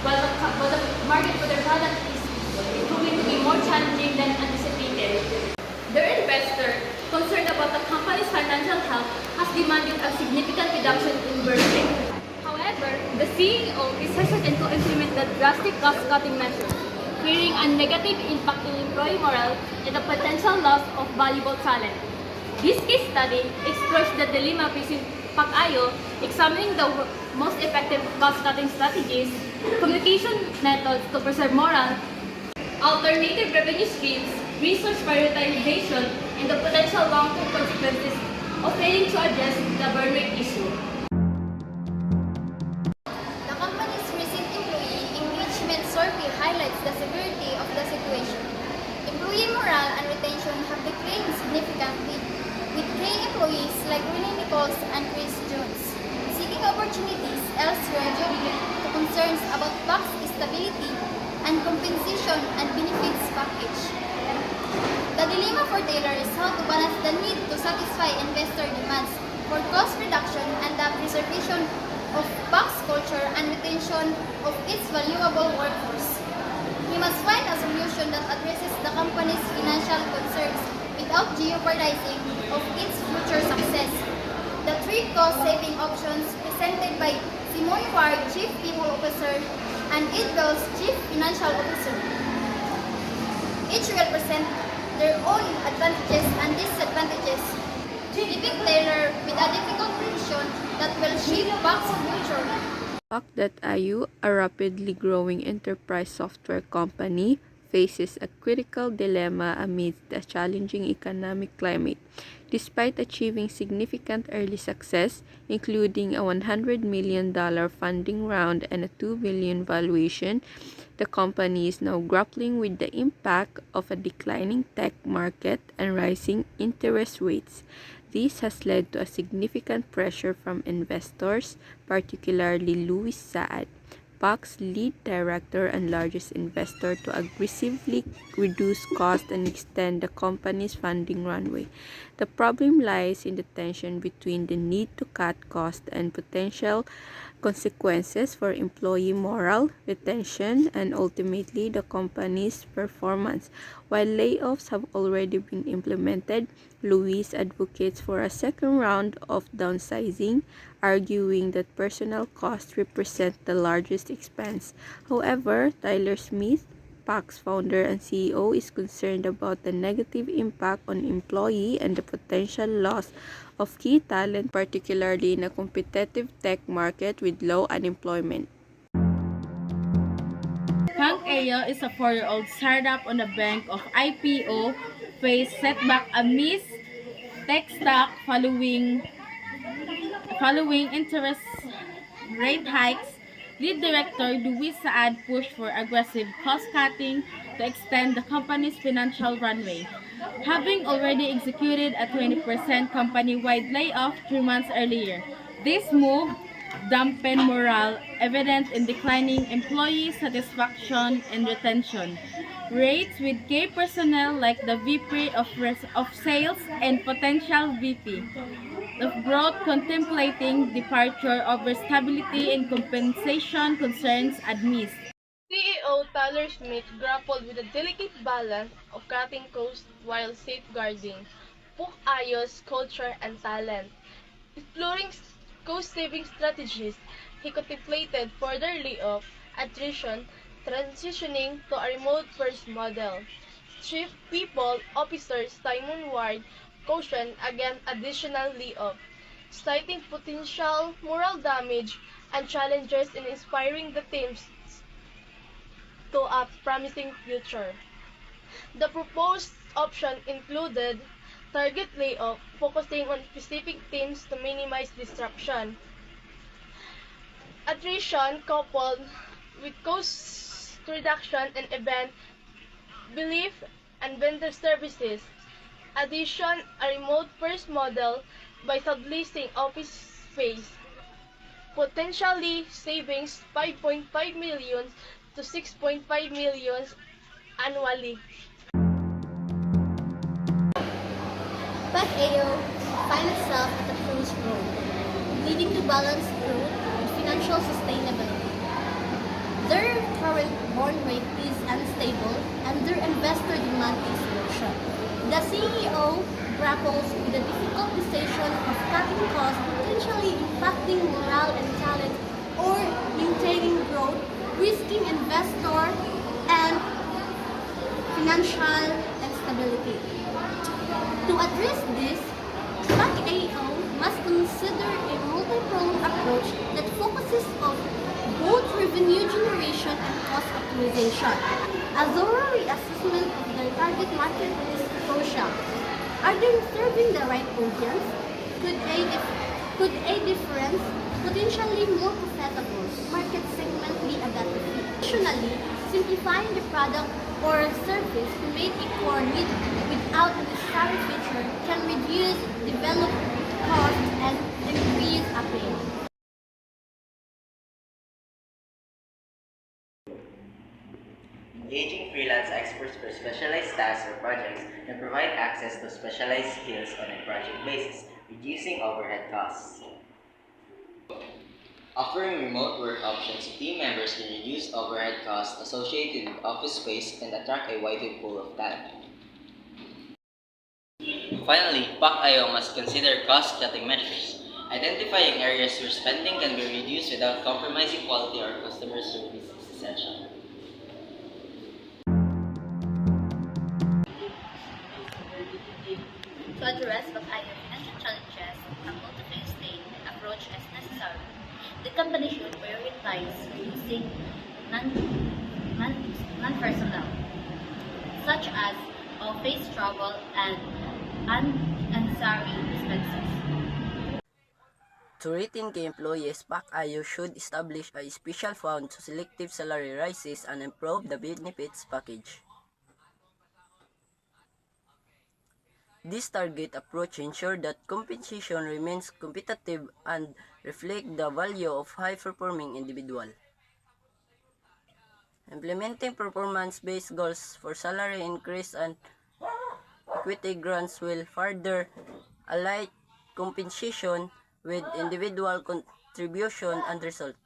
while the market for their product is proving to be more challenging than anticipated. Their investor, concerned about the company's financial health, has demanded a significant reduction in burn rate. However, the CEO is hesitant to implement the drastic cost-cutting measures, fearing a negative impact on employee morale and the potential loss of valuable talent. This case study explores the dilemma facing Pac-Ayo, examining the most effective cost-cutting strategies, communication methods to preserve morale, alternative revenue streams, resource prioritization, and the potential long-term consequences of failing to address the burn rate issue. The company's recent employee engagement survey highlights the severity of the situation. Employee morale and retention have declined significantly, with key employees like Renee Nichols and Chris Jones seeking opportunities elsewhere due to concerns about tax stability and compensation and benefits package. The dilemma for Taylor is how to balance the need to satisfy investor demands for cost reduction and the preservation of Pax culture and retention of its valuable workforce. He must find a solution that addresses the company's financial concerns without jeopardizing of its future success. The three cost-saving options presented by Simone Ward, Chief People Officer, and Ed Wells, Chief Financial Officer, each will present their own advantages and disadvantages, leaving Taylor with a difficult decision that will shape Pax's future. Pac.io, a rapidly growing enterprise software company, faces a critical dilemma amidst the challenging economic climate. Despite achieving significant early success, including a $100 million funding round and a $2 billion valuation, the company is now grappling with the impact of a declining tech market and rising interest rates. This has led to a significant pressure from investors, particularly Louis Saad, Pac's lead director and largest investor, to aggressively reduce costs and extend the company's funding runway. The problem lies in the tension between the need to cut costs and potential consequences for employee morale, retention, and ultimately the company's performance. While layoffs have already been implemented, Louis advocates for a second round of downsizing, arguing that personnel costs represent the largest expense. However, Tyler Smith, Pac's founder and CEO, is concerned about the negative impact on employee and the potential loss of key talent, particularly in a competitive tech market with low unemployment. Pac-Ayo is a 4-year-old startup on the brink of IPO, faced setback amidst tech stock following interest rate hikes. Lead director Louis Saad pushed for aggressive cost-cutting to extend the company's financial runway, having already executed a 20% company-wide layoff 3 months earlier. This move dampened morale, evident in declining employee satisfaction and retention rates, with key personnel like the VP of Sales and potential VP of Growth contemplating departure over stability and compensation concerns amidst. CEO Tyler Smith grappled with a delicate balance of cutting costs while safeguarding Pac-Ayo's culture and talent. Exploring cost-saving strategies, he contemplated further layoff, attrition, transitioning to a remote-first model. Chief People Officer Simon Ward cautioned against additional layoff, citing potential moral damage and challenges in inspiring the teams to a promising future. The proposed option included target layoff, focusing on specific teams to minimize disruption, attrition coupled with cost reduction and event, belief, and vendor services. Addition, a remote-first model by subleasing office space, potentially savings 5.5 million to 6.5 million annually. Pac-Ayo finds itself at a crossroad, needing to balance growth and financial sustainability. Their current born rate is unstable and their investor demand explosion. The CEO grapples with the difficult decision of cutting costs, potentially impacting morale and talent, or maintaining growth, risking investor and financial instability. To address this, SPAC AO must consider a multi-pronged approach that focuses on both revenue generation and cost optimization. A thorough reassessment of their target market is crucial. Are they serving the right audience? Could a different, potentially more profitable market segment be adapted? Additionally, simplifying the product or service to make a core need without unnecessary feature can reduce development costs and increase appeal. Engaging freelance experts for specialized tasks or projects can provide access to specialized skills on a project basis, reducing overhead costs. Offering remote work options to team members can reduce overhead costs associated with office space and attract a wider pool of talent. Finally, PAC-IO must consider cost-cutting measures, identifying areas where spending can be reduced without compromising quality or customer service is essential. To address PAC-IO financial challenges, a multi-phase state approach is necessary. The company should prioritize reducing non-personnel, such as office travel and unnecessary expenses. To retain key employees, PAC-IO should establish a special fund to selective salary rises and improve the benefits package. This target approach ensures that compensation remains competitive and reflects the value of high-performing individual. Implementing performance-based goals for salary increase and equity grants will further align compensation with individual contribution and result.